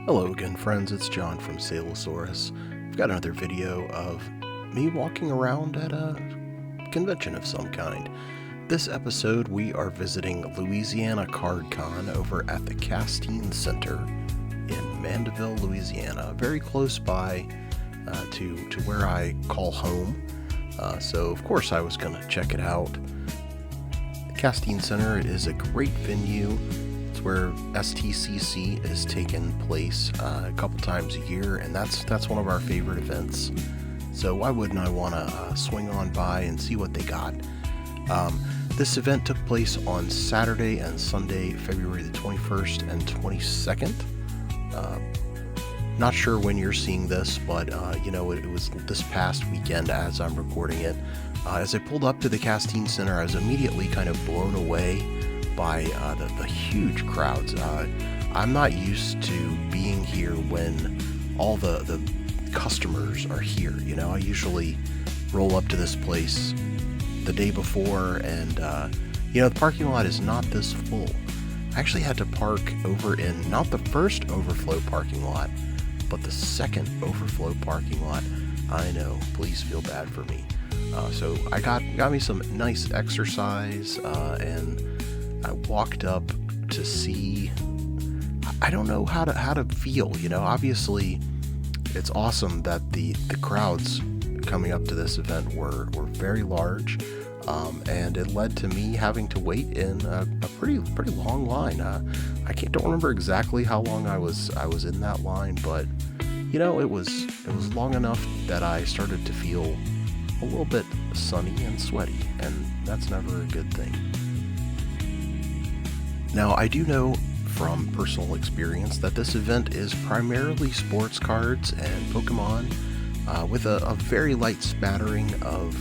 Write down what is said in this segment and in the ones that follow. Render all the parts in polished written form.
Hello again, friends. It's John from Salosaurus. I've got another video of me walking around at a convention of some kind. This episode, we are visiting Louisiana Card Con over at the Castine Center in Mandeville, Louisiana, very close by to where I call home. So, of course, I was going to check it out. The Castine Center is a great venue. It's where STCC is taking place a couple times a year, and that's one of our favorite events. So why wouldn't I want to swing on by and see what they got? This event took place on Saturday and Sunday, February the 21st and 22nd. Not sure when you're seeing this, but it was this past weekend as I'm recording it. As I pulled up to the Castine Center, I was immediately kind of blown away by the huge crowds. I'm not used to being here when all the customers are here. I usually roll up to this place the day before, and the parking lot is not this full. I actually had to park over in not the first overflow parking lot, but the second overflow parking lot. I know, please feel bad for me. So I got me some nice exercise, and I walked up to see. I don't know how to feel. Obviously, it's awesome that the crowds coming up to this event were very large, and it led to me having to wait in a pretty long line. I don't remember exactly how long I was in that line, but it was long enough that I started to feel a little bit sunny and sweaty, and that's never a good thing. Now, I do know from personal experience that this event is primarily sports cards and Pokemon, with a very light spattering of,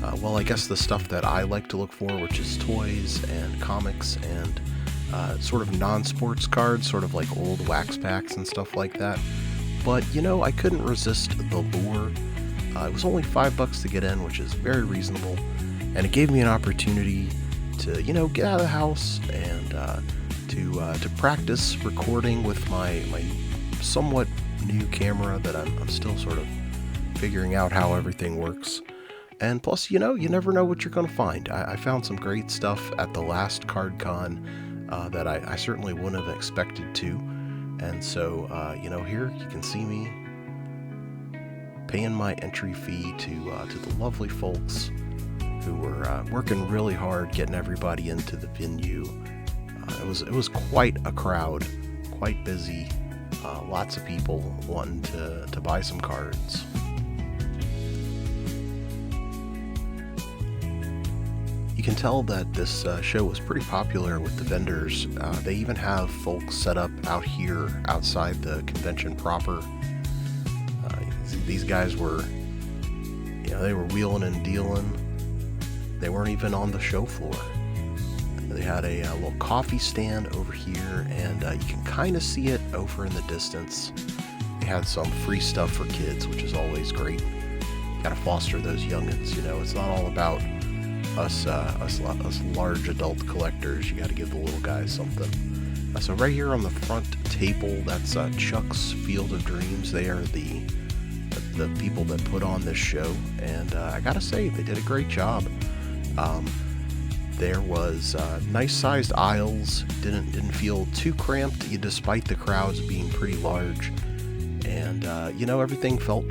I guess the stuff that I like to look for, which is toys and comics and sort of non-sports cards, sort of like old wax packs and stuff like that. But, I couldn't resist the lure. It was only $5 to get in, which is very reasonable, and it gave me an opportunity to, get out of the house and to practice recording with my somewhat new camera that I'm still sort of figuring out how everything works. And plus, you never know what you're going to find. I found some great stuff at the last Card Con that I certainly wouldn't have expected to. And so, here you can see me paying my entry fee to the lovely folks who were working really hard getting everybody into the venue. It was quite a crowd, quite busy, lots of people wanting to buy some cards. You can tell that this show was pretty popular with the vendors. They even have folks set up out here outside the convention proper. These guys were, they were wheeling and dealing. They weren't even on the show floor. They had a little coffee stand over here, and you can kind of see it over in the distance. They had some free stuff for kids, which is always great. Got to foster those youngins. It's not all about us large adult collectors. You got to give the little guys something. So right here on the front table, that's Chuck's Field of Dreams. They are the people that put on this show, and I gotta say, they did a great job. There was nice sized aisles, didn't feel too cramped despite the crowds being pretty large, and everything felt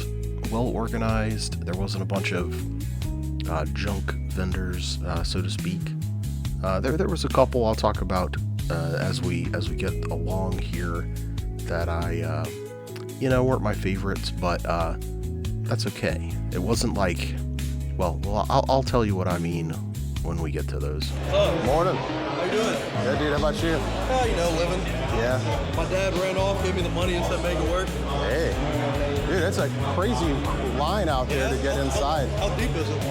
well organized. There wasn't a bunch of junk vendors, so to speak. There was a couple I'll talk about as we get along here that I weren't my favorites, but that's okay. It wasn't like, I'll tell you what I mean when we get to those. Morning. How you doing? Good, dude. How about you? Living. Yeah. My dad ran off, gave me the money and said make it work. Hey. Dude, it's a crazy line out there to get inside. How deep is it?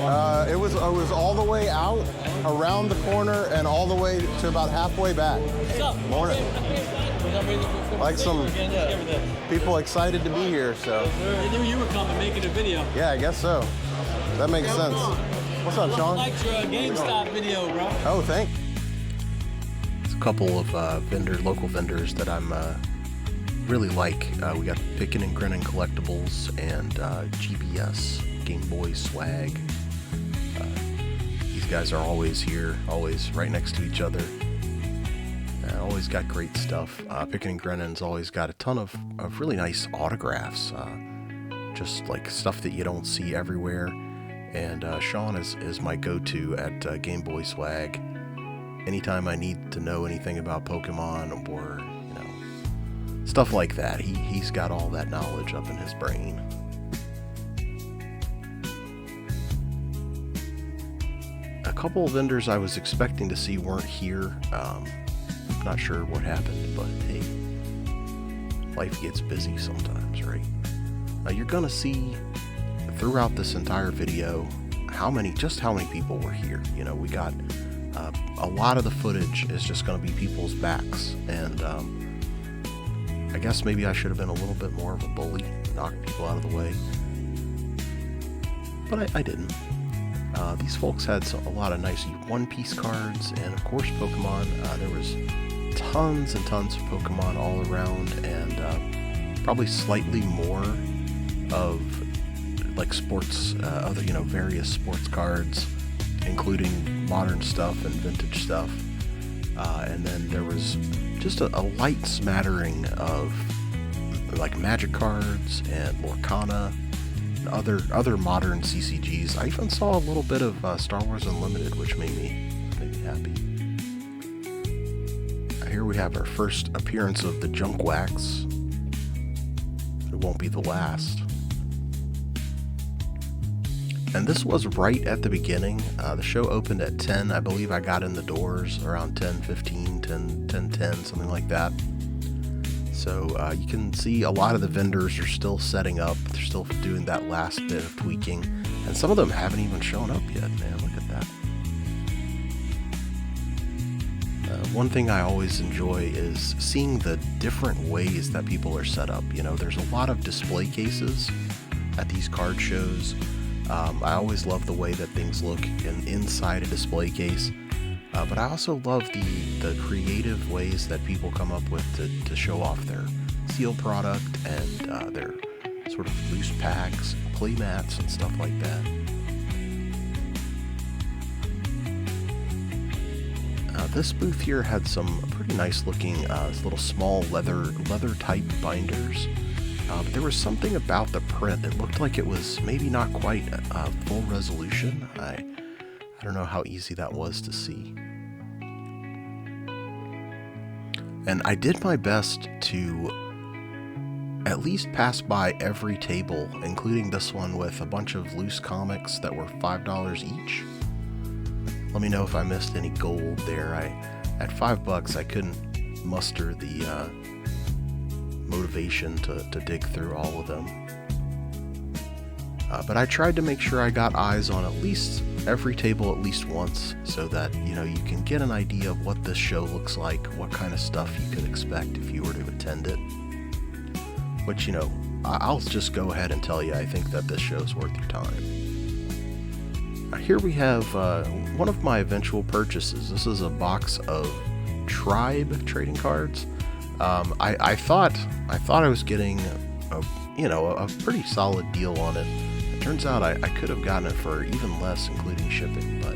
It was all the way out, around the corner, and all the way to about halfway back. What's up? Morning. Like some people excited to be here, so. They knew you were coming, making a video. Yeah, I guess so. That makes sense. What's up, Sean? I liked your GameStop video, bro. Oh, thanks. It's a couple of local vendors that I'm really like. We got Pickin' and Grinnin' Collectibles and GBS, Game Boy Swag. These guys are always here, always right next to each other. Always got great stuff. Pickin' and Grinnin's always got a ton of really nice autographs, just like stuff that you don't see everywhere. And Sean is my go-to at Game Boy Swag. Anytime I need to know anything about Pokemon or, you know, stuff like that, he's got all that knowledge up in his brain. A couple of vendors I was expecting to see weren't here. Not sure what happened, but hey, life gets busy sometimes, right? You're gonna see throughout this entire video how many people were here. You know, we got a lot of the footage is just gonna be people's backs, and I guess maybe I should have been a little bit more of a bully, knock people out of the way, but I didn't. These folks had a lot of nice one-piece cards, and of course Pokemon. There was tons and tons of Pokemon all around, and probably slightly more of like sports, other, you know, various sports cards, including modern stuff and vintage stuff. And then there was just a light smattering of like Magic cards and Lorcana, and other modern CCGs. I even saw a little bit of Star Wars Unlimited, which made me happy. Here we have our first appearance of the Junk Wax. It won't be the last. And this was right at the beginning. The show opened at 10. I believe I got in the doors around 10:15, 10:10, something like that. So you can see a lot of the vendors are still setting up. They're still doing that last bit of tweaking. And some of them haven't even shown up yet, man. Look at that. One thing I always enjoy is seeing the different ways that people are set up. You know, there's a lot of display cases at these card shows. I always love the way that things look inside a display case. But I also love the creative ways that people come up with to show off their sealed product and their sort of loose packs, play mats, and stuff like that. This booth here had some pretty nice looking little small leather type binders. But there was something about the print. It looked like it was maybe not quite full resolution. I don't know how easy that was to see. And I did my best to at least pass by every table, including this one with a bunch of loose comics that were $5 each. Let me know if I missed any gold there. At $5, I couldn't muster the motivation to dig through all of them. But I tried to make sure I got eyes on at least every table at least once, so that, you know, you can get an idea of what this show looks like, what kind of stuff you could expect if you were to attend it. Which, you know, I'll just go ahead and tell you, I think that this show's worth your time. Here we have one of my eventual purchases. This is a box of Tribe trading cards. I thought I was getting a pretty solid deal on it. It turns out I could have gotten it for even less, including shipping, but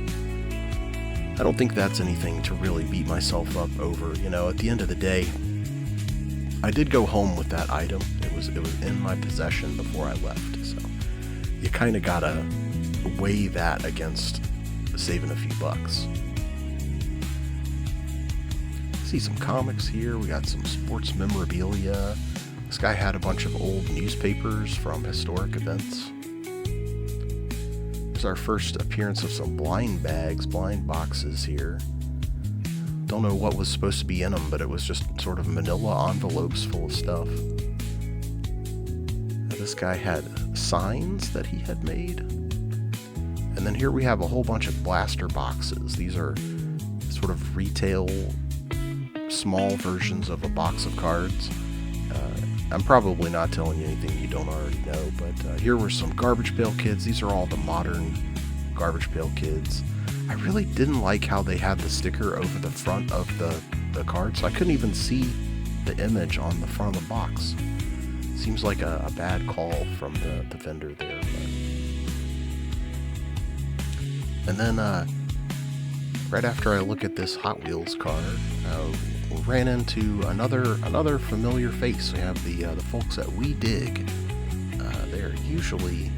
I don't think that's anything to really beat myself up over. You know, at the end of the day, I did go home with that item. It was in my possession before I left, so you kind of gotta weigh that against saving a few bucks. See some comics here. We got some sports memorabilia. This guy had a bunch of old newspapers from historic events. There's our first appearance of some blind boxes here. Don't know what was supposed to be in them, but it was just sort of manila envelopes full of stuff. This guy had signs that he had made. And then here we have a whole bunch of blaster boxes. These are sort of retail small versions of a box of cards. I'm probably not telling you anything you don't already know, but here were some Garbage Pail Kids. These are all the modern Garbage Pail Kids. I really didn't like how they had the sticker over the front of the card, so I couldn't even see the image on the front of the box. Seems like a bad call from the vendor there. And then right after I look at this Hot Wheels car, we ran into another familiar face. We have the folks at We Dig. They're usually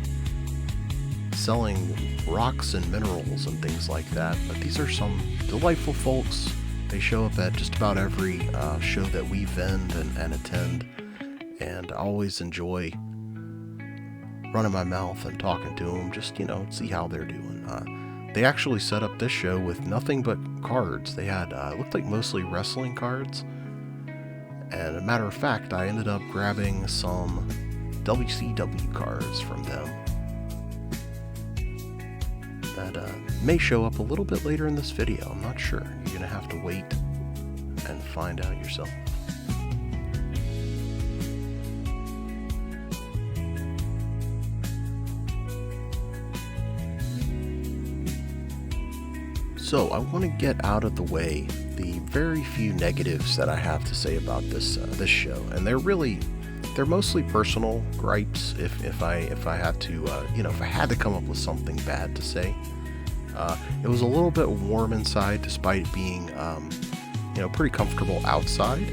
selling rocks and minerals and things like that, but these are some delightful folks. They show up at just about every show that we vend and attend, and I always enjoy running my mouth and talking to them, just, see how they're doing. They actually set up this show with nothing but cards. They had, looked like mostly wrestling cards, and a matter of fact, I ended up grabbing some WCW cards from them that may show up a little bit later in this video. I'm not sure. You're gonna have to wait and find out yourself. So I want to get out of the way the very few negatives that I have to say about this show, and they're mostly personal gripes. If I had to if I had to come up with something bad to say, it was a little bit warm inside despite being pretty comfortable outside,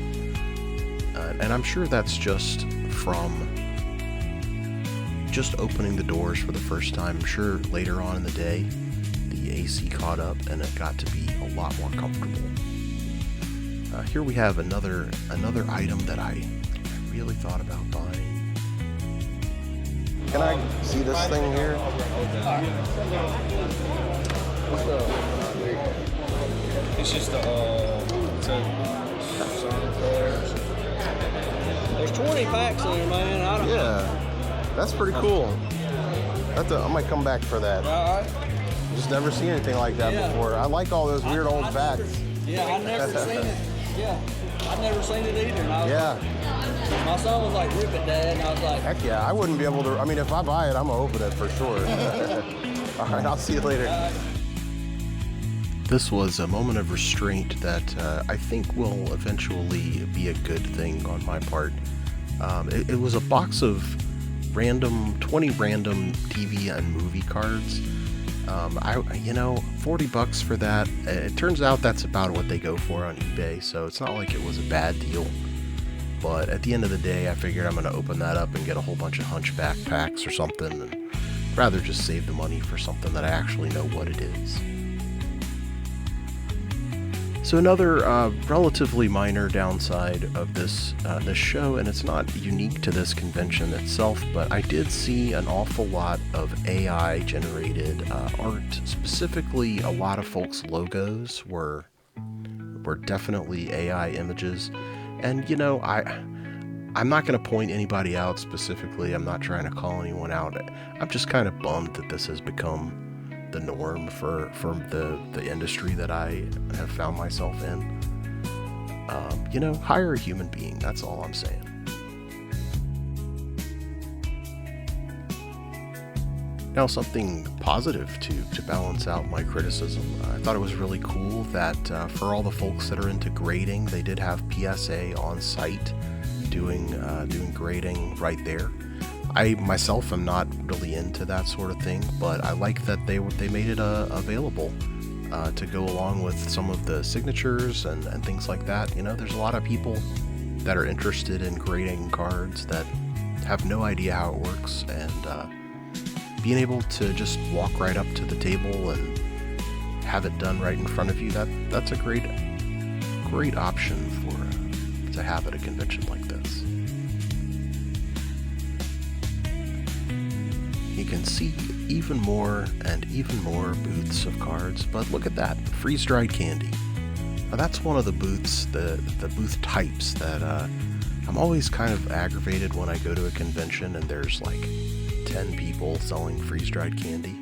and I'm sure that's just from just opening the doors for the first time. I'm sure later on in the day the AC caught up and it got to be a lot more comfortable. Here we have another item that I really thought about buying. Can I see this thing here? It's just There's 20 packs in there, man. I don't Yeah, that's pretty cool. I might come back for that. All right. Just never seen anything like that before. I like all those weird old facts. I never seen it. Yeah, I've never seen it either. And I was my son was like, "Rip it, Dad," and I was like, Heck yeah, I wouldn't be able to. I mean, if I buy it, I'm gonna open it for sure. All right, I'll see you later. This was a moment of restraint that I think will eventually be a good thing on my part. It was a box of 20 random TV and movie cards. $40 for that. It turns out that's about what they go for on eBay, so it's not like it was a bad deal. But at the end of the day, I figured I'm going to open that up and get a whole bunch of Hunchback packs or something, and rather just save the money for something that I actually know what it is. So another relatively minor downside of this show, and it's not unique to this convention itself, but I did see an awful lot of AI-generated art. Specifically, a lot of folks' logos were definitely AI images. And I'm not going to point anybody out specifically. I'm not trying to call anyone out. I'm just kind of bummed that this has become the norm for the industry that I have found myself in. Hire a human being. That's all I'm saying. Now, something positive to balance out my criticism. I thought it was really cool that for all the folks that are into grading, they did have PSA on site doing grading right there. I myself am not really into that sort of thing, but I like that they made it available to go along with some of the signatures and things like that. There's a lot of people that are interested in grading cards that have no idea how it works, and being able to just walk right up to the table and have it done right in front of you, that's a great option to have at a convention like this. You can see even more booths of cards, but look at that, freeze-dried candy. Now that's one of the booths, the booth types that I'm always kind of aggravated when I go to a convention and there's like 10 people selling freeze-dried candy.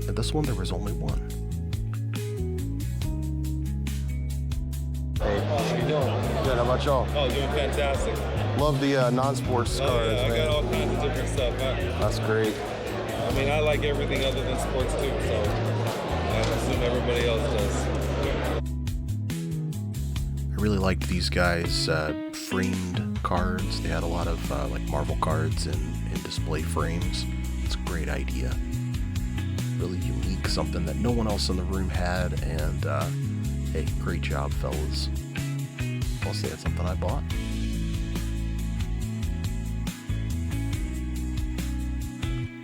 At this one, there was only one. Hey, How you doing? good. How about y'all? Oh, doing fantastic. Love the non-sports cards, Yeah, I man. got all kinds of different stuff. That's great. I mean, I like everything other than sports too, so I assume everybody else does. I really liked these guys' framed cards. They had a lot of like Marvel cards in display frames. It's a great idea. Really unique, something that no one else in the room had, and hey, great job, fellas. Plus, they had something I bought.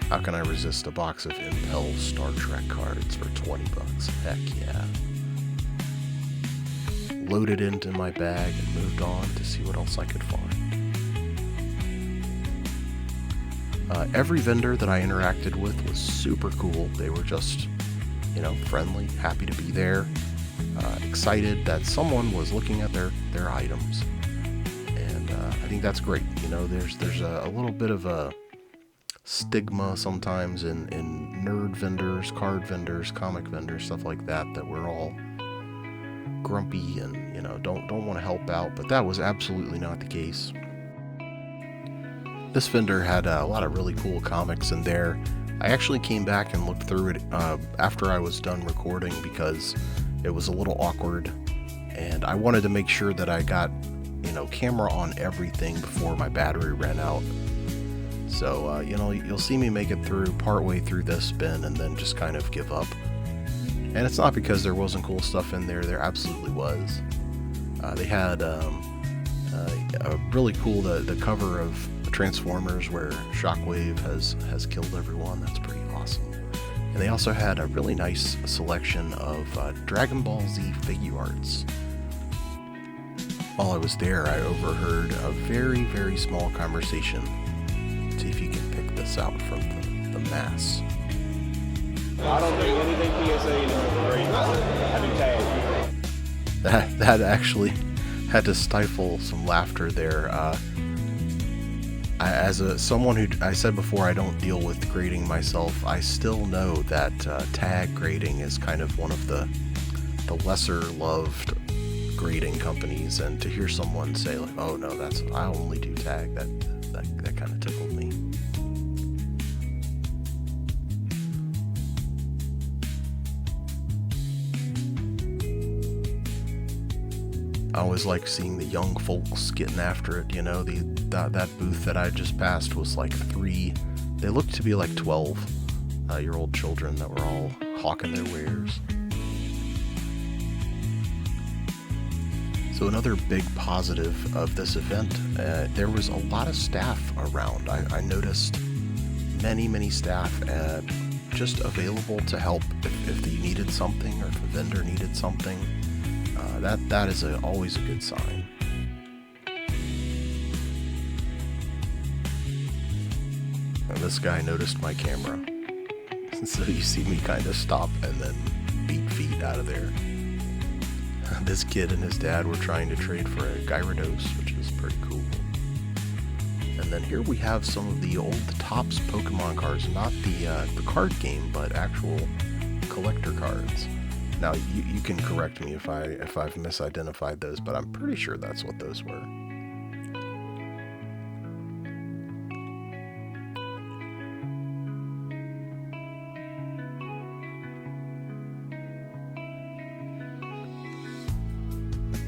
How can I resist a box of Impel Star Trek cards for 20 bucks? Heck yeah. Loaded into my bag and moved on to see what else I could find. Every vendor that I interacted with was super cool. They were just, friendly, happy to be there, excited that someone was looking at their items. And I think that's great. There's a little bit of a stigma sometimes in nerd vendors, card vendors, comic vendors, stuff like that we're all grumpy and don't want to help out, but that was absolutely not the case. This vendor had a lot of really cool comics in there. I actually came back and looked through it after I was done recording because it was a little awkward, and I wanted to make sure that I got camera on everything before my battery ran out. So you'll see me make it through partway through this bin and then just kind of give up. And it's not because there wasn't cool stuff in there. There absolutely was. They had a really cool the cover of Transformers where Shockwave has killed everyone. That's pretty awesome. And they also had a really nice selection of Dragon Ball Z figure arts. While I was there, I overheard a very, very small conversation. See if you can pick this out from the mass. I don't think anything PSA is great. I do tag. That actually had to stifle some laughter there. As someone who I said before, I don't deal with grading myself. I still know that tag grading is kind of one of the lesser loved grading companies, and to hear someone say like, "Oh no, I only do tag," that kind of tickled me. I always like seeing the young folks getting after it. That booth that I just passed was like 3. They looked to be like 12-year-old children that were all hawking their wares. So another big positive of this event, there was a lot of staff around. I noticed many staff just available to help if you needed something or if a vendor needed something. That is always a good sign. And this guy noticed my camera, so you see me kind of stop and then beat feet out of there. This kid and his dad were trying to trade for a Gyarados, which is pretty cool. And then here we have some of the old Topps Pokemon cards, not the card game, but actual collector cards. Now you can correct me if I've misidentified those, but I'm pretty sure that's what those were.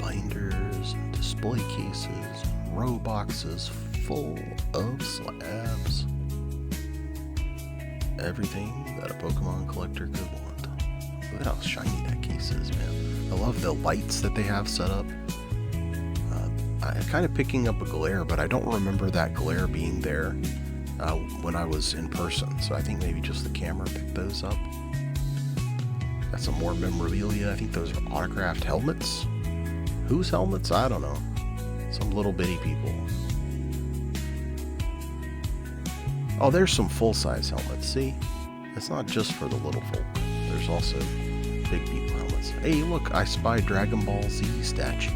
Binders, display cases, row boxes full of slabs. Everything that a Pokemon collector could want. Look at how shiny that case is, man. I love the lights that they have set up. I'm kind of picking up a glare, but I don't remember that glare being there when I was in person. So I think maybe just the camera picked those up. Got some more memorabilia. I think those are autographed helmets. Whose helmets? I don't know. Some little bitty people. Oh, there's some full-size helmets. See? It's not just for the little folk. There's also big people helmets. Hey, look, I spy Dragon Ball Z statues.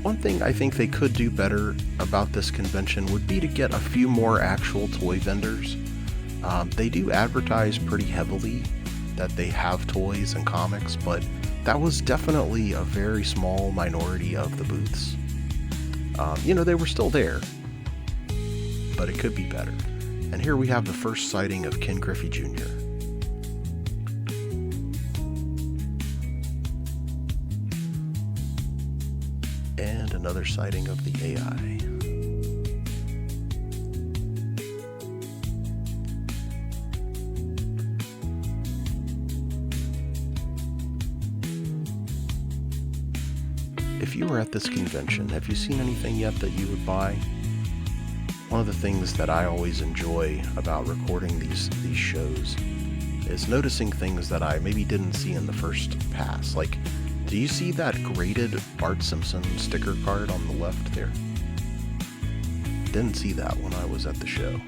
One thing I think they could do better about this convention would be to get a few more actual toy vendors. They do advertise pretty heavily that they have toys and comics, but that was definitely a very small minority of the booths. They were still there, but it could be better. And here we have the first sighting of Ken Griffey Jr. And another sighting of the AI. If you were at this convention, have you seen anything yet that you would buy? One of the things that I always enjoy about recording these shows is noticing things that I maybe didn't see in the first pass. Like, do you see that graded Bart Simpson sticker card on the left there? Didn't see that when I was at the show.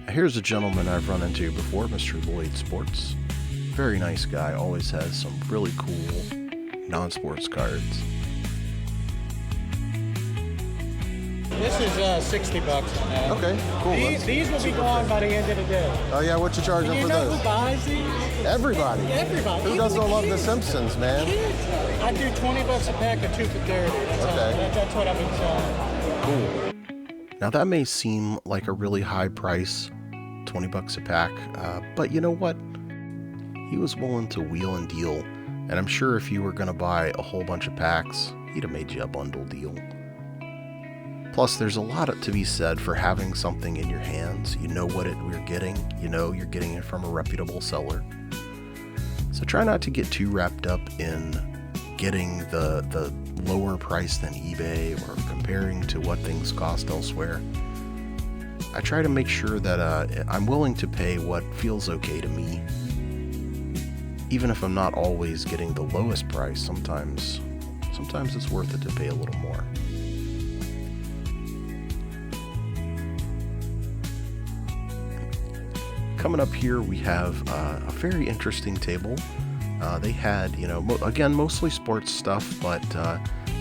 Here's a gentleman I've run into before, Mr. Lloyd Sports. Very nice guy, always has some really cool non-sports cards. This is $60 now. Okay, cool. These will be gone by the end of the day. Oh yeah, what you charging for You know those? who buys these? Everybody. Everybody. Who Even doesn't the love The kids. Simpsons, man? Kids. I do $20 a pack of 2 for 30. That's what I've been selling. Cool. Now that may seem like a really high price, $20 a pack, but you know what? He was willing to wheel and deal, and I'm sure if you were going to buy a whole bunch of packs, he'd have made you a bundle deal. Plus, there's a lot to be said for having something in your hands. You know what we're getting. You know you're getting it from a reputable seller. So try not to get too wrapped up in getting the lower price than eBay or comparing to what things cost elsewhere. I try to make sure that I'm willing to pay what feels okay to me. Even if I'm not always getting the lowest price, sometimes it's worth it to pay a little more. Coming up here, we have a very interesting table. They had, again, mostly sports stuff, but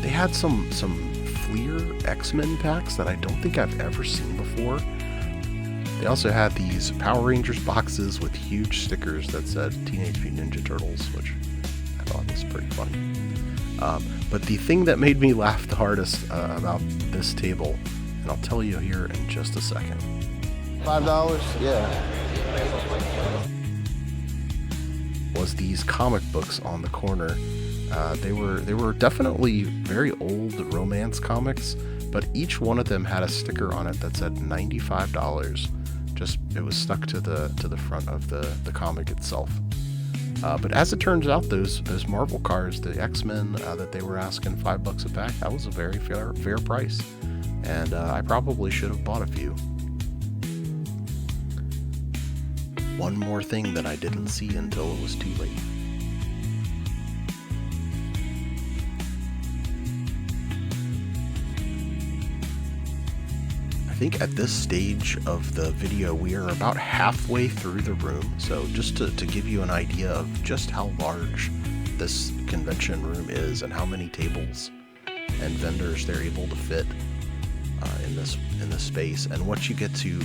they had some Fleer X-Men packs that I don't think I've ever seen before. They also had these Power Rangers boxes with huge stickers that said Teenage Mutant Ninja Turtles, which I thought was pretty funny. But the thing that made me laugh the hardest about this table, and I'll tell you here in just a second. $5? Yeah. Was these comic books on the corner. They were definitely very old romance comics, but each one of them had a sticker on it that said $95. Just it was stuck to the front of the comic itself. But as it turns out, those Marvel cards, the X-Men that they were asking $5 a pack, that was a very fair price, and I probably should have bought a few. One more thing that I didn't see until it was too late. I think at this stage of the video we are about halfway through the room, so just to give you an idea of just how large this convention room is and how many tables and vendors they're able to fit in this space, and what you get to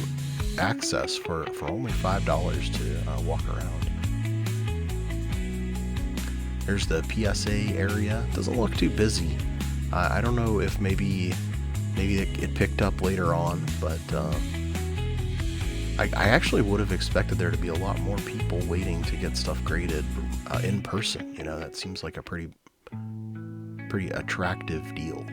access for only $5 to walk around. There's the PSA area. Doesn't look too busy. I don't know if maybe it picked up later on, but I actually would have expected there to be a lot more people waiting to get stuff graded in person. That seems like a pretty attractive deal.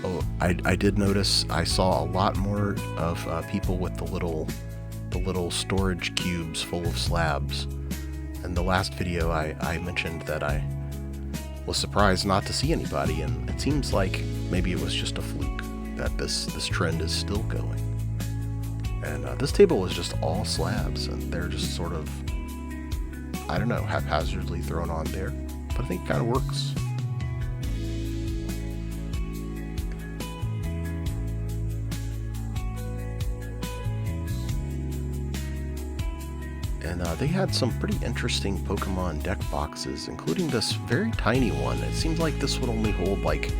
Oh, I did notice I saw a lot more of people with the little storage cubes full of slabs. In the last video I mentioned that I was surprised not to see anybody, and it seems like maybe it was just a fluke that this trend is still going. And this table is just all slabs, and they're just sort of, I don't know, haphazardly thrown on there, but I think it kind of works. And they had some pretty interesting Pokemon deck boxes, including this very tiny one. It seems like this would only hold like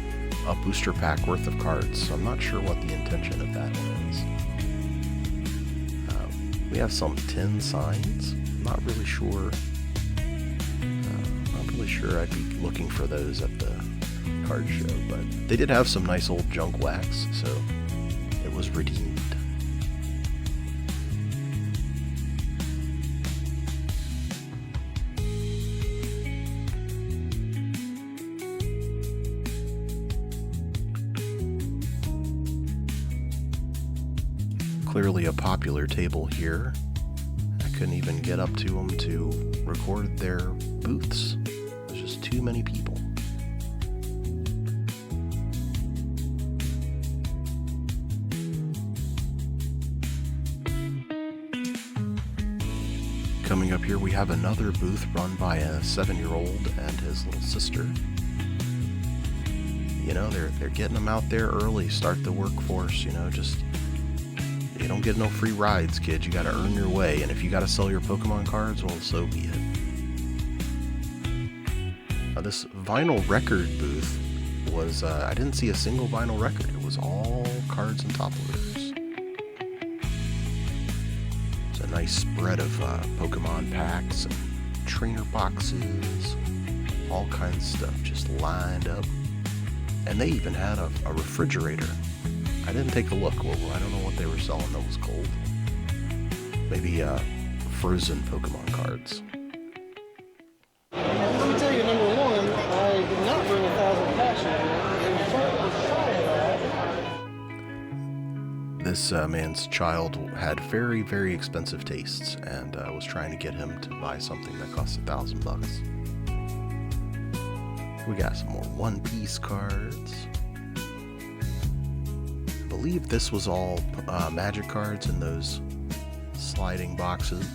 a booster pack worth of cards, so I'm not sure what the intention of that one is. We have some tin signs. I'm not really sure. I'd be looking for those at the card show, but they did have some nice old junk wax, so it was redeemed. Clearly a popular table here. I couldn't even get up to them to record their booths. There's just too many people. Coming up here, we have another booth run by a 7-year-old and his little sister. You know, they're getting them out there early, start the workforce, you know, just, you don't get no free rides, kids. You gotta earn your way, and if you gotta sell your Pokemon cards, well, so be it. This vinyl record booth was, I didn't see a single vinyl record. It was all cards and top loaders. It's a nice spread of Pokemon packs and trainer boxes, all kinds of stuff just lined up. And they even had a refrigerator. I didn't take a look. Well, I don't know what they were selling that was cold. Maybe frozen Pokemon cards. Let me tell you, number one, I did not bring 1,000 packs here. This man's child had very, very expensive tastes, and I was trying to get him to buy something that cost $1,000. We got some more One Piece cards. I believe this was all Magic cards in those sliding boxes.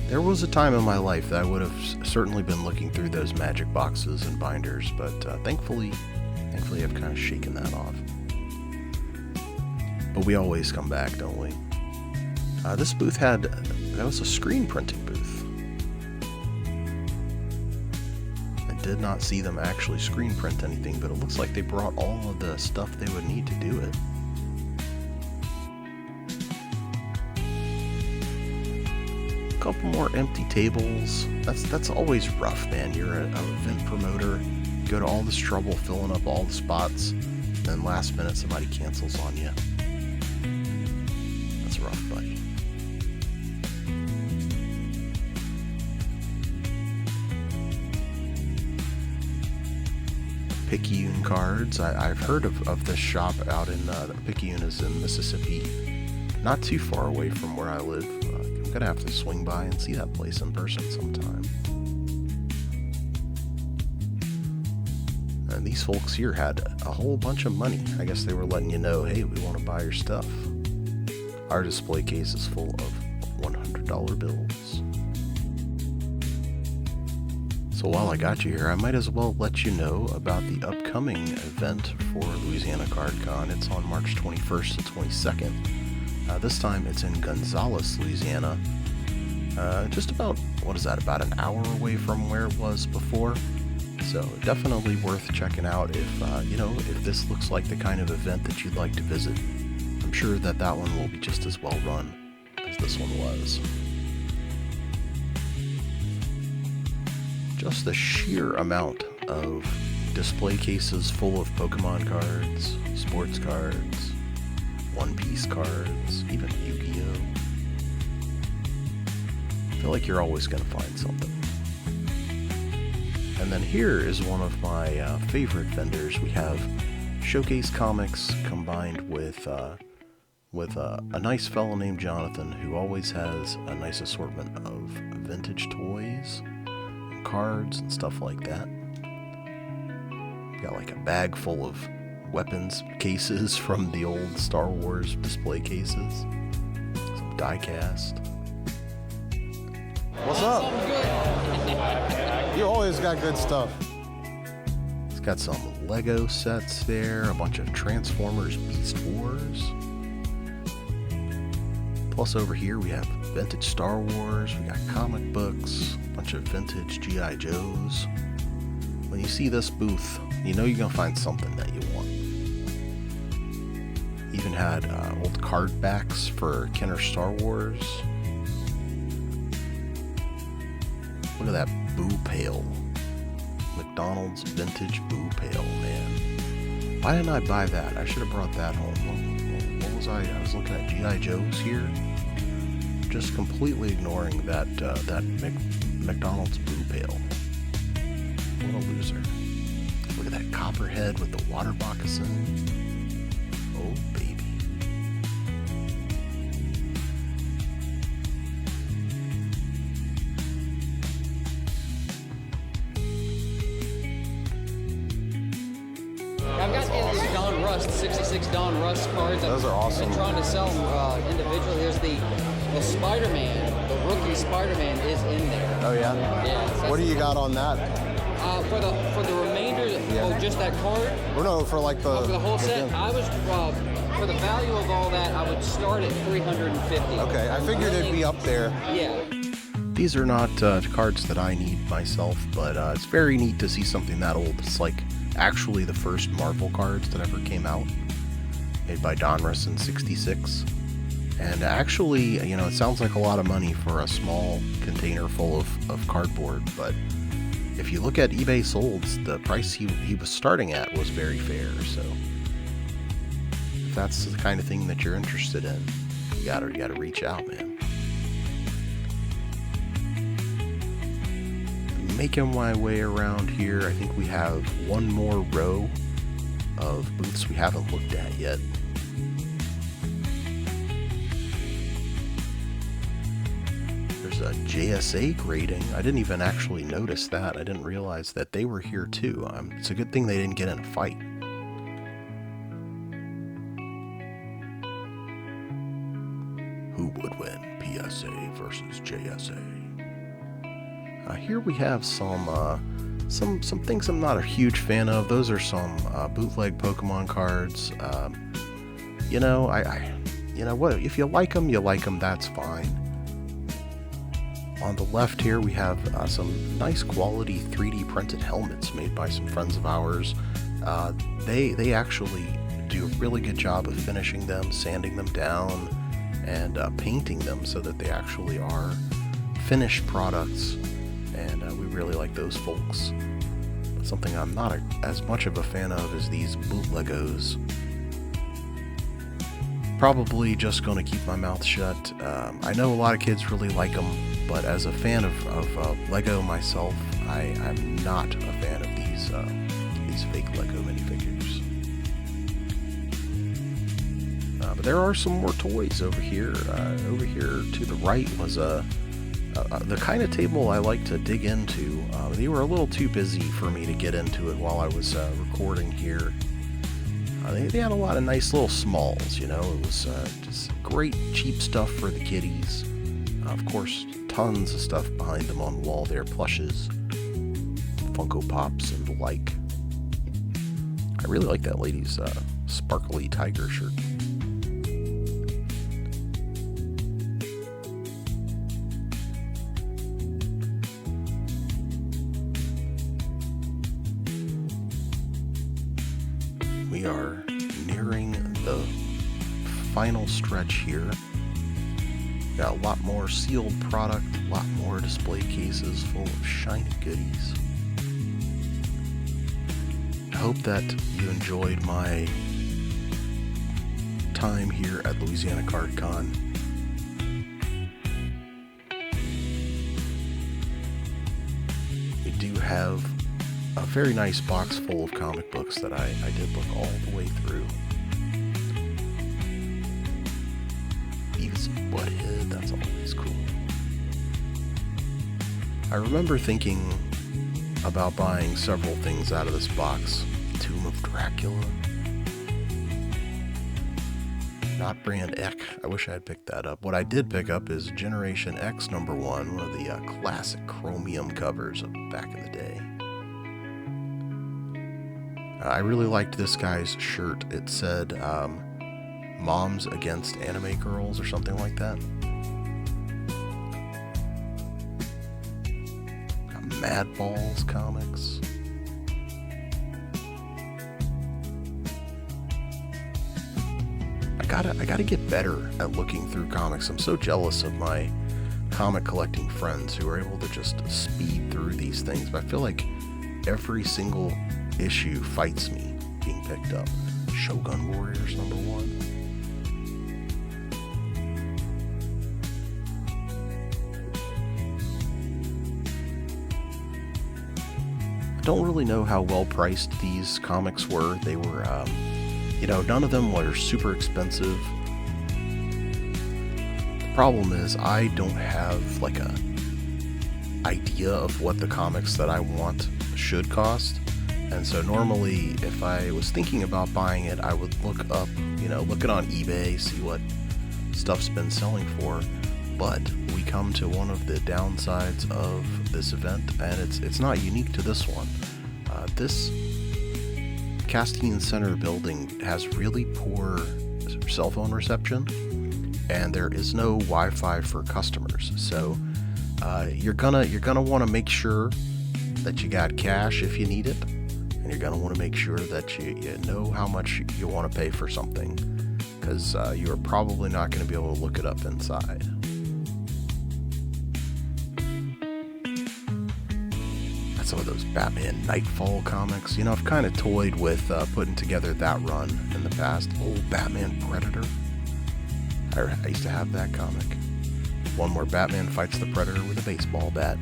There was a time in my life that I would have certainly been looking through those Magic boxes and binders, but thankfully I've kind of shaken that off. But we always come back, don't we? This booth that was a screen printing booth. Did not see them actually screen print anything, but it looks like they brought all of the stuff they would need to do it. A couple more empty tables. That's always rough, man. You're an event promoter, you go to all this trouble filling up all the spots, and then last minute somebody cancels on you. That's rough, buddy. Picayune cards. I've heard of this shop out in Picayune is in Mississippi, not too far away from where I live. I'm gonna have to swing by and see that place in person sometime. And these folks here had a whole bunch of money. I guess they were letting you know, hey, we want to buy your stuff. Our display case is full of $100 bills. So while I got you here, I might as well let you know about the upcoming event for Louisiana Card Con. It's on March 21st to 22nd. This time it's in Gonzales, Louisiana. Just about, about an hour away from where it was before. So definitely worth checking out if this looks like the kind of event that you'd like to visit. I'm sure that one will be just as well run as this one was. Just the sheer amount of display cases full of Pokemon cards, sports cards, One Piece cards, even Yu-Gi-Oh! I feel like you're always going to find something. And then here is one of my favorite vendors. We have Showcase Comics combined with a nice fellow named Jonathan, who always has a nice assortment of vintage toys, cards and stuff like that. Got like a bag full of weapons cases from the old Star Wars display cases, some die cast. What's up? You always got good stuff. It's got some Lego sets there, a bunch of Transformers Beast Wars. Plus over here we have vintage Star Wars, we got comic books, a bunch of vintage G.I. Joes. When you see this booth, you know you're going to find something that you want. Even had old card backs for Kenner Star Wars. Look at that Boo Pail. McDonald's vintage Boo Pail, man. Why didn't I buy that? I should have brought that home. What was I was looking at G.I. Joes here. Just completely ignoring that McDonald's Boo Pail. What a loser. Look at that Copperhead with the water moccasin. Oh, baby. '66 Don Russ cards. Those are awesome. I've been trying to sell them individually. There's the Spider-Man, the rookie Spider-Man is in there. Oh yeah. Yeah. So What do you got on that? For the remainder, just that card. Or no, for like the for the whole set. I was for the value of all that, I would start at $350. Okay, I figured it'd be up there. Yeah. These are not cards that I need myself, but it's very neat to see something that old. It's like actually the first Marvel cards that ever came out, made by Don Russ in '66. And actually, it sounds like a lot of money for a small container full of cardboard, but if you look at eBay solds, the price he was starting at was very fair. So if that's the kind of thing that you're interested in, you gotta reach out, man. Making my way around here, I think we have one more row of booths we haven't looked at yet. There's a JSA grading. I didn't even actually notice that. I didn't realize that they were here too. It's a good thing they didn't get in a fight. Who would win, PSA versus JSA? Here we have some things I'm not a huge fan of. Those are some bootleg Pokemon cards. What? If you like them, you like them. That's fine. On the left here, we have some nice quality 3D printed helmets made by some friends of ours. They actually do a really good job of finishing them, sanding them down, and painting them so that they actually are finished products. And we really like those folks. But something I'm not as much of a fan of is these bootlegos. Probably just going to keep my mouth shut. I know a lot of kids really like them, but as a fan of Lego myself, I'm not a fan of these fake Lego minifigures. But there are some more toys over here. Over here to the right was the kind of table I like to dig into. They were a little too busy for me to get into it while I was recording here. They had a lot of nice little smalls, It was just great cheap stuff for the kiddies. Of course, tons of stuff behind them on the wall there, plushes, Funko Pops, and the like. I really like that lady's sparkly tiger shirt. We are nearing the final stretch here. Got a lot more sealed product, a lot more display cases full of shiny goodies. I hope that you enjoyed my time here at Louisiana Card Con. We do have a very nice box full of comic books that I did look all the way through. Beavis and Butthead, that's always cool. I remember thinking about buying several things out of this box. Tomb of Dracula. Not Brand Ek. I wish I had picked that up. What I did pick up is Generation X #1, one of the classic chromium covers of back in the day. I really liked this guy's shirt. It said Moms Against Anime Girls or something like that. Mad Balls comics. I gotta get better at looking through comics. I'm so jealous of my comic collecting friends who are able to just speed through these things. But I feel like every single issue fights me being picked up. Shogun Warriors #1. I don't really know how well priced these comics were. They were, none of them were super expensive. The problem is I don't have like a idea of what the comics that I want should cost. And so normally, if I was thinking about buying it, I would look it on eBay, see what stuff's been selling for. But we come to one of the downsides of this event, and it's not unique to this one. This Castine Center building has really poor cell phone reception, and there is no Wi-Fi for customers. So you're gonna want to make sure that you got cash if you need it, and you're gonna want to make sure that you know how much you want to pay for something, because you are probably not going to be able to look it up inside. Some of those Batman Nightfall comics. I've kind of toyed with putting together that run in the past. Old Batman Predator. I used to have that comic. One where Batman fights the Predator with a baseball bat.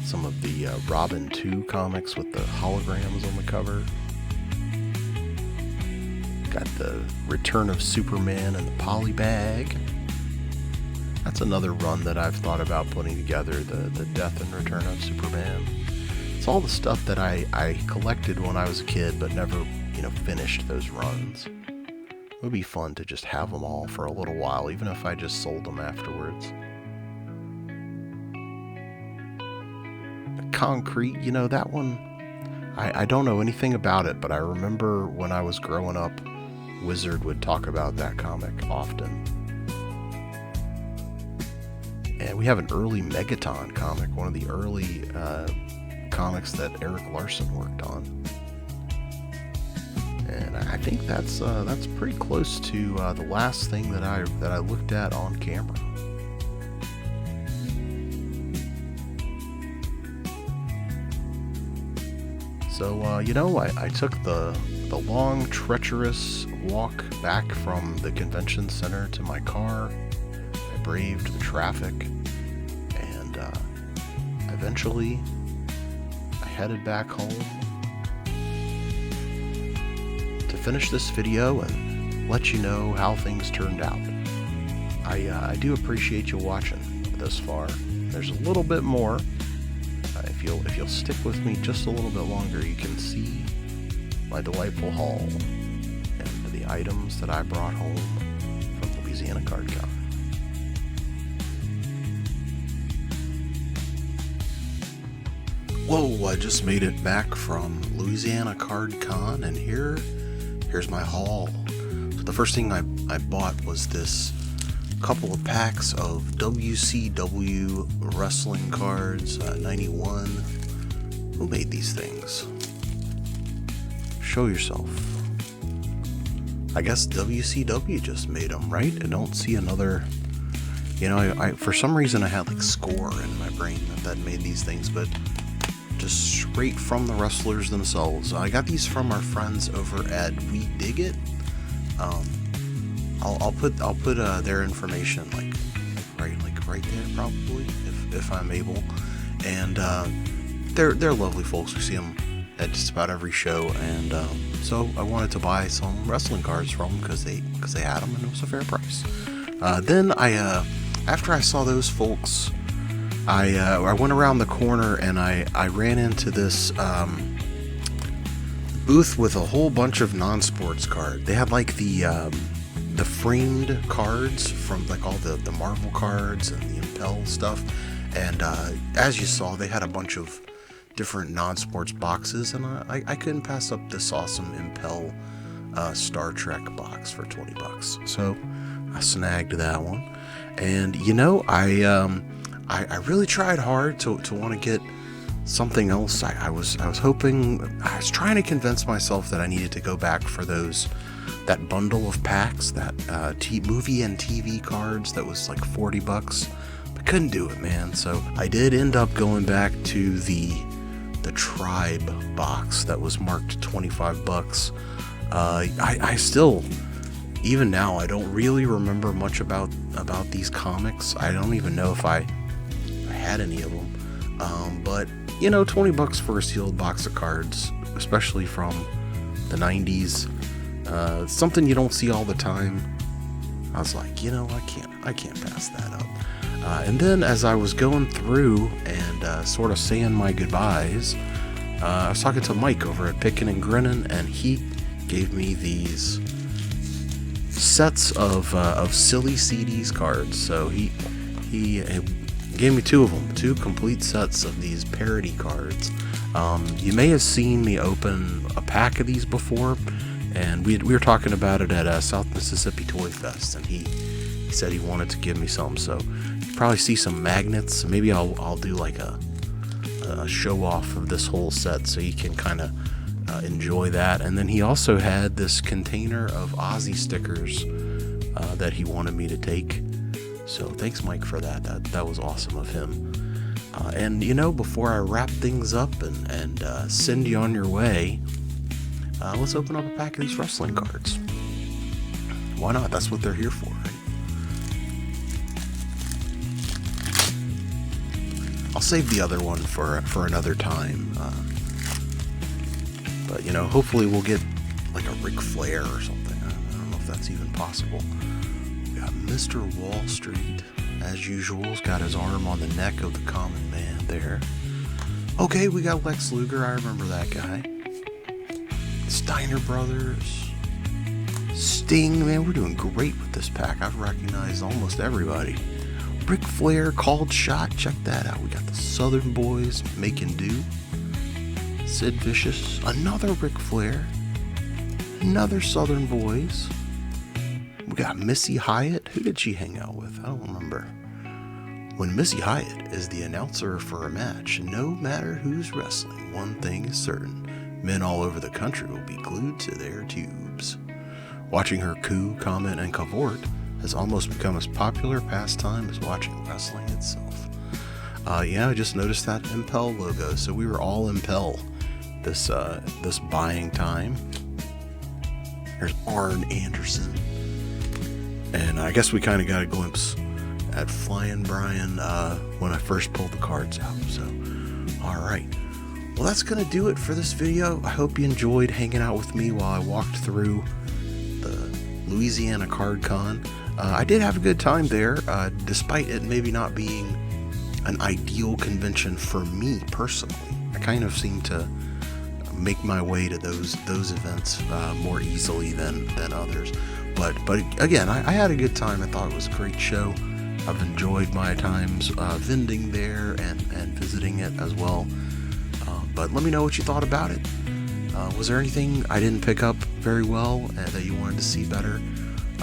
Some of the Robin 2 comics with the holograms on the cover. Got the Return of Superman and the Poly Bag. That's another run that I've thought about putting together, the Death and Return of Superman. It's all the stuff that I collected when I was a kid, but never, finished those runs. It would be fun to just have them all for a little while, even if I just sold them afterwards. Concrete, that one, I don't know anything about it, but I remember when I was growing up, Wizard would talk about that comic often. And we have an early Megaton comic, one of the early comics that Eric Larson worked on. And I think that's pretty close to the last thing that I looked at on camera. So I took the long, treacherous walk back from the convention center to my car. I braved the traffic, and eventually I headed back home to finish this video and let you know how things turned out. I do appreciate you watching this far. There's a little bit more. If you'll stick with me just a little bit longer, you can see my delightful haul and the items that I brought home from Louisiana Card Con. Whoa, I just made it back from Louisiana Card Con, and here's my haul. So the first thing I bought was this couple of packs of WCW wrestling cards, 91. Who made these things? Show yourself. I guess WCW just made them, right? I don't see another. I for some reason I had like Score in my brain that made these things, but just straight from the wrestlers themselves. I got these from our friends over at We Dig It. I'll put their information right there probably if I'm able. And they're lovely folks. We see them at just about every show, and so I wanted to buy some wrestling cards from them because they had them and it was a fair price. Then after I saw those folks, I went around the corner and I ran into this booth with a whole bunch of non-sports cards. They had like the framed cards from like all the Marvel cards and the Impel stuff, and as you saw, they had a bunch of different non-sports boxes, and I couldn't pass up this awesome Impel Star Trek box for $20. So I snagged that one, and I really tried hard to want to get something else. I was trying to convince myself that I needed to go back for that bundle of packs, that movie and TV cards that was like $40. I couldn't do it, man. So I did end up going back to the Tribe box that was marked $25. I still, even now, I don't really remember much about these comics. I don't even know if I had any of them. But $20 for a sealed box of cards, especially from the 90s. Something you don't see all the time. I was like, you know, I can't pass that up. And then as I was going through and sort of saying my goodbyes, I was talking to Mike over at Pickin' and Grinnin', and he gave me these sets of Silly CDs cards. So he gave me 2 of them, 2 complete sets of these parody cards. You may have seen me open a pack of these before, and we were talking about it at South Mississippi Toy Fest, and he said he wanted to give me some. So you probably see some magnets. Maybe I'll do like a show off of this whole set so you can kind of enjoy that. And then he also had this container of Ozzy stickers that he wanted me to take. So thanks, Mike, for that. That was awesome of him. And you know, before I wrap things up and send you on your way, let's open up a pack of these wrestling cards. Why not? That's what they're here for, right? I'll save the other one for another time. But you know, hopefully we'll get like a Ric Flair or something. I don't know if that's even possible. We got Mr. Wall Street, as usual. He's got his arm on the neck of the common man there. Okay, we got Lex Luger. I remember that guy. Steiner Brothers. Sting. Man, we're doing great with this pack. I've recognized almost everybody. Ric Flair, Called Shot. Check that out. We got the Southern Boys making do. Sid Vicious. Another Ric Flair. Another Southern Boys. We got Missy Hyatt. Who did she hang out with? I don't remember. When Missy Hyatt is the announcer for a match, no matter who's wrestling, one thing is certain. Men all over the country will be glued to their tubes. Watching her coo, comment, and cavort has almost become as popular a pastime as watching wrestling itself. Yeah, I just noticed that Impel logo, so we were all Impel this buying time. There's Arn Anderson. And I guess we kind of got a glimpse at Flying Brian when I first pulled the cards out. So, alright. Well, that's going to do it for this video. I hope you enjoyed hanging out with me while I walked through the Louisiana Card Con. I did have a good time there, despite it maybe not being an ideal convention for me personally. I kind of seem to make my way to those events more easily than others. But again, I had a good time. I thought it was a great show. I've enjoyed my times vending there and visiting it as well. But let me know what you thought about it. Was there anything I didn't pick up very well that you wanted to see better?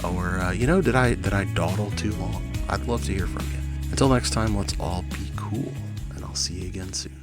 Or, you know, did I dawdle too long? I'd love to hear from you. Until next time, let's all be cool, and I'll see you again soon.